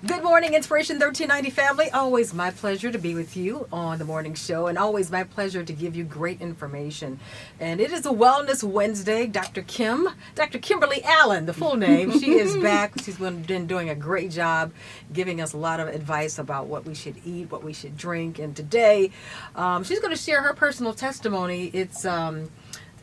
Good morning, Inspiration 1390 family. Always my pleasure to be with you on the morning show, and always my pleasure to give you great information. And it is a Wellness Wednesday. Dr. Kimberly Allen, the full name, she is back. She's been doing a great job giving us a lot of advice about what we should eat, what we should drink. And today, she's going to share her personal testimony.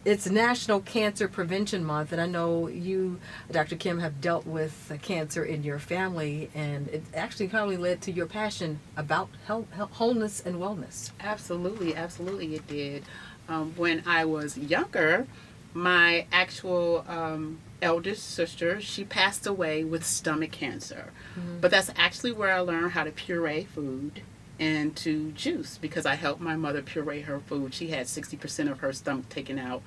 It's National Cancer Prevention Month, and I know you, Dr. Kim, have dealt with cancer in your family, and it actually probably led to your passion about health, wholeness and wellness. Absolutely, absolutely it did. When I was younger, my actual eldest sister, she passed away with stomach cancer. Mm-hmm. But that's actually where I learned how to puree food and to juice, because I helped my mother puree her food. She had 60% of her stomach taken out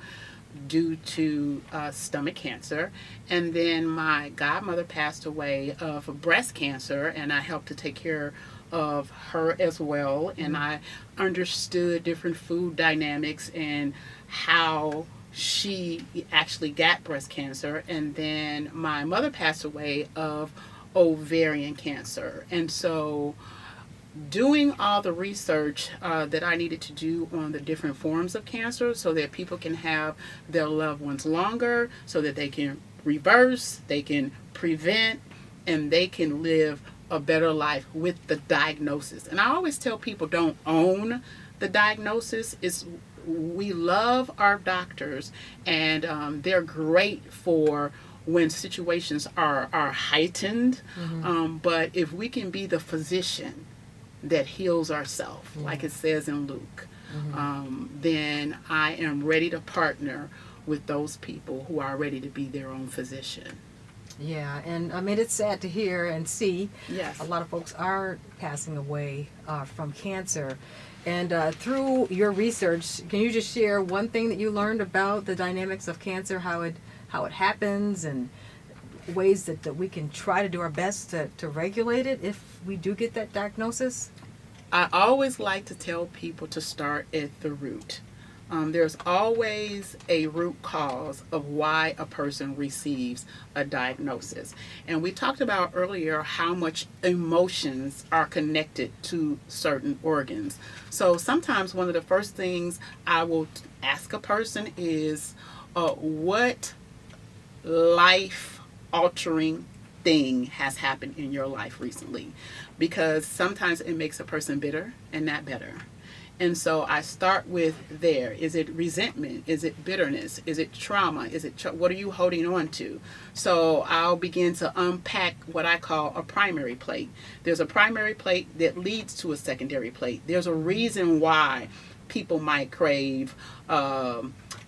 due to stomach cancer. And then my godmother passed away of breast cancer, and I helped to take care of her as well. And I understood different food dynamics and how she actually got breast cancer. And then my mother passed away of ovarian cancer. And so doing all the research that I needed to do on the different forms of cancer so that people can have their loved ones longer, so that they can reverse, they can prevent, and they can live a better life with the diagnosis. And I always tell people, don't own the diagnosis. We love our doctors, and they're great for when situations are heightened. Mm-hmm. But if we can be the physician that heals ourselves, like it says in Luke, then I am ready to partner with those people who are ready to be their own physician. Yeah, and I mean, it's sad to hear and see. Yes. A lot of folks are passing away from cancer. And through your research, can you just share one thing that you learned about the dynamics of cancer, how it happens, and ways that we can try to do our best to regulate it if we do get that diagnosis? I always like to tell people to start at the root. There's always a root cause of why a person receives a diagnosis. And we talked about earlier how much emotions are connected to certain organs. So sometimes one of the first things I will ask a person is, what life-altering thing has happened in your life recently? Because sometimes it makes a person bitter and not better. And so I start with there. Is it resentment? Is it bitterness? Is it trauma? What are you holding on to? So I'll begin to unpack what I call a primary plate. There's a primary plate that leads to a secondary plate. There's a reason why people might crave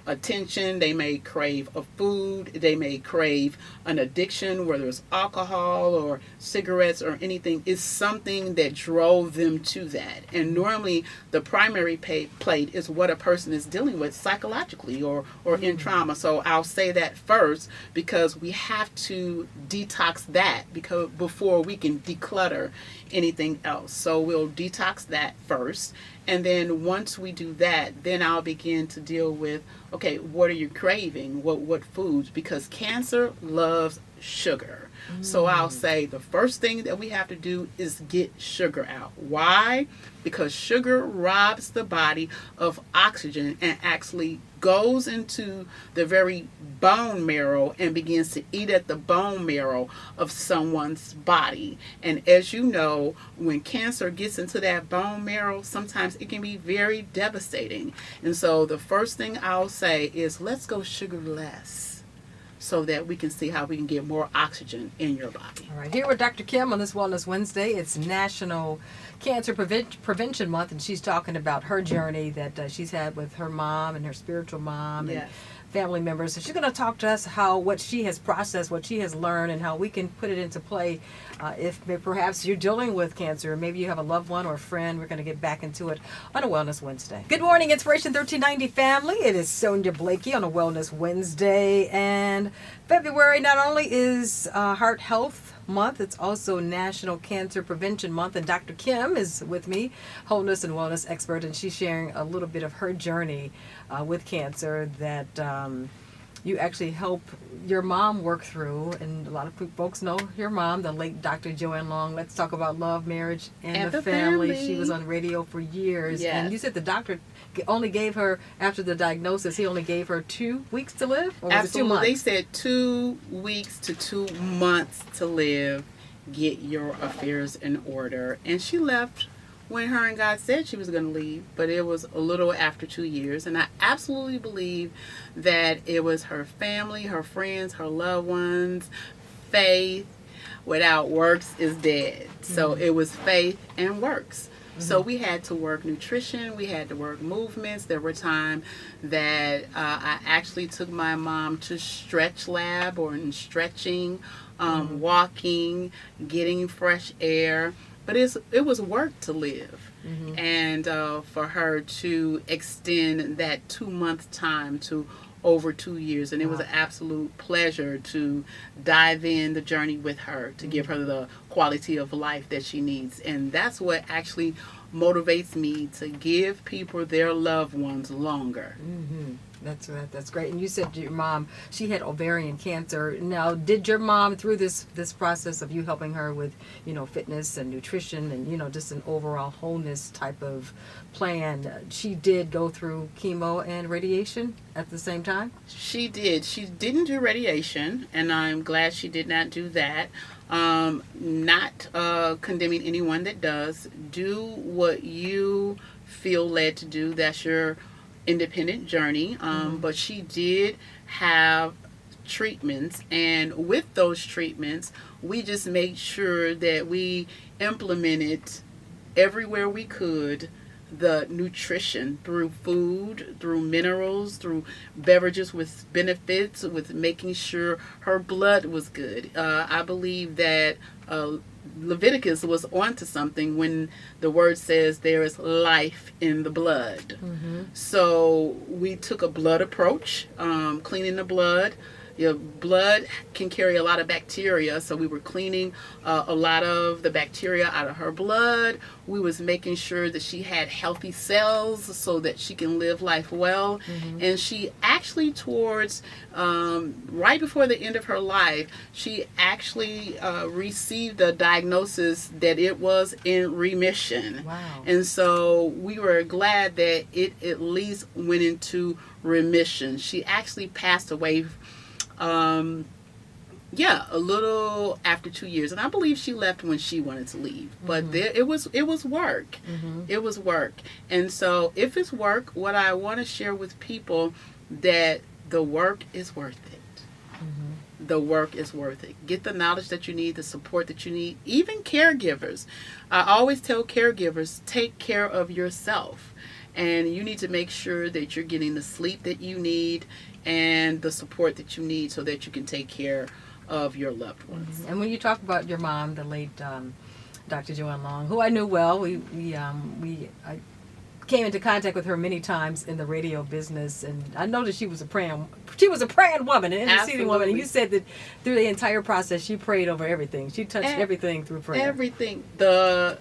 attention, they may crave a food, they may crave an addiction, whether it's alcohol or cigarettes or anything. Is something that drove them to that. And normally the primary plate is what a person is dealing with psychologically or in trauma. So I'll say that first, because we have to detox that before we can declutter anything else. So we'll detox that first. And then once we do that, then I'll begin to deal with, okay, what are you craving? What foods? Because cancer loves sugar. So I'll say the first thing that we have to do is get sugar out. Why? Because sugar robs the body of oxygen and actually goes into the very bone marrow and begins to eat at the bone marrow of someone's body. And as you know, when cancer gets into that bone marrow, sometimes it can be very devastating. And so the first thing I'll say is, let's go sugarless, so that we can see how we can get more oxygen in your body. All right, here with Dr. Kim on this Wellness Wednesday. It's National Cancer Prevention Month, and she's talking about her journey that she's had with her mom and her spiritual mom and family members. So she's going to talk to us what she has processed, what she has learned, and how we can put it into play if perhaps you're dealing with cancer, or maybe you have a loved one or a friend. We're going to get back into it on a Wellness Wednesday. Good morning, Inspiration 1390 family. It is Sonya Blakey on a Wellness Wednesday, and February not only is Heart Health Month, it's also National Cancer Prevention Month, and Dr. Kim is with me, wholeness and wellness expert, and she's sharing a little bit of her journey with cancer that you actually help your mom work through, and a lot of folks know your mom, the late Dr. Joanne Long. Let's talk about love, marriage, and the family. She was on radio for years. Yes. And you said the doctor only gave her, after the diagnosis, he only gave her 2 weeks to live? Or was it 2 months? They said 2 weeks to 2 months to live. Get your affairs in order. And she left when her and God said she was going to leave, but it was a little after 2 years. And I absolutely believe that it was her family, her friends, her loved ones. Faith without works is dead. So it was faith and works. So we had to work nutrition, we had to work movements. There were times that I actually took my mom to stretch lab or in stretching, walking, getting fresh air. But it was work to live. And for her to extend that 2 month time to over 2 years. And it was an absolute pleasure to dive in the journey with her, to give her the quality of life that she needs. And that's what actually motivates me to give people their loved ones longer. That's great. And you said your mom, she had ovarian cancer. Now, did your mom, through this process of you helping her with, fitness and nutrition and, just an overall wholeness type of plan, she did go through chemo and radiation at the same time? She did. She didn't do radiation, and I'm glad she did not do that. Not condemning anyone that does. Do what you feel led to do. That's your independent journey. But she did have treatments, and with those treatments we just made sure that we implemented everywhere we could the nutrition through food, through minerals, through beverages with benefits, with making sure her blood was good. I believe that Leviticus was onto something when the word says there is life in the blood. So we took a blood approach, cleaning the blood. Your blood can carry a lot of bacteria, so we were cleaning a lot of the bacteria out of her blood. We was making sure that she had healthy cells so that she can live life well. And she actually towards right before the end of her life, she actually received the diagnosis that it was in remission. Wow. And so we were glad that it at least went into remission. She actually passed away a little after 2 years, and I believe she left when she wanted to leave. But it was work. It was work. And so if it's work, what I want to share with people, that the work is worth it. The work is worth it. Get the knowledge that you need, the support that you need. Even caregivers. I always tell caregivers, take care of yourself. And you need to make sure that you're getting the sleep that you need and the support that you need so that you can take care of your loved ones. And when you talk about your mom, the late Dr. Joanne Long, who I knew well, I came into contact with her many times in the radio business, and I noticed she was a praying woman, an interceding woman. And you said that through the entire process, she prayed over everything. She touched everything through prayer. Everything. The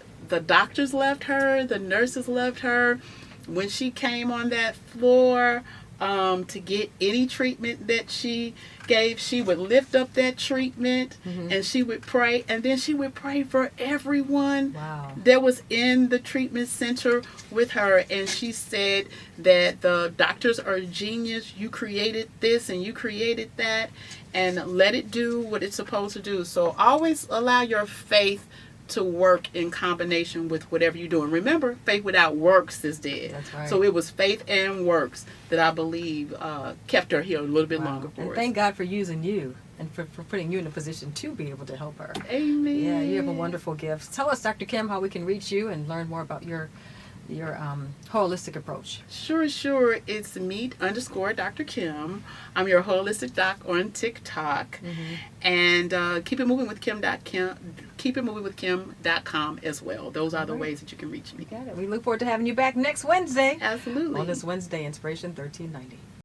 doctors loved her. The nurses loved her. When she came on that floor, to get any treatment that she gave, she would lift up that treatment and she would pray, and then she would pray for everyone that was in the treatment center with her. And she said that the doctors are genius. You created this and you created that, and let it do what it's supposed to do. So always allow your faith to work in combination with whatever you're doing. Remember, faith without works is dead. That's right. So it was faith and works that I believe kept her here a little bit longer for and us. thank God for using you and for putting you in a position to be able to help her. Amen. Yeah, you have a wonderful gift. Tell us, Dr. Kim, how we can reach you and learn more about your holistic approach. Sure. It's meet_Dr. Kim. I'm your holistic doc on TikTok. And keepitmovingwithkim.com as well. Those are the ways that you can reach me. You got it. We look forward to having you back next Wednesday. Absolutely. On this Wednesday, Inspiration 1390.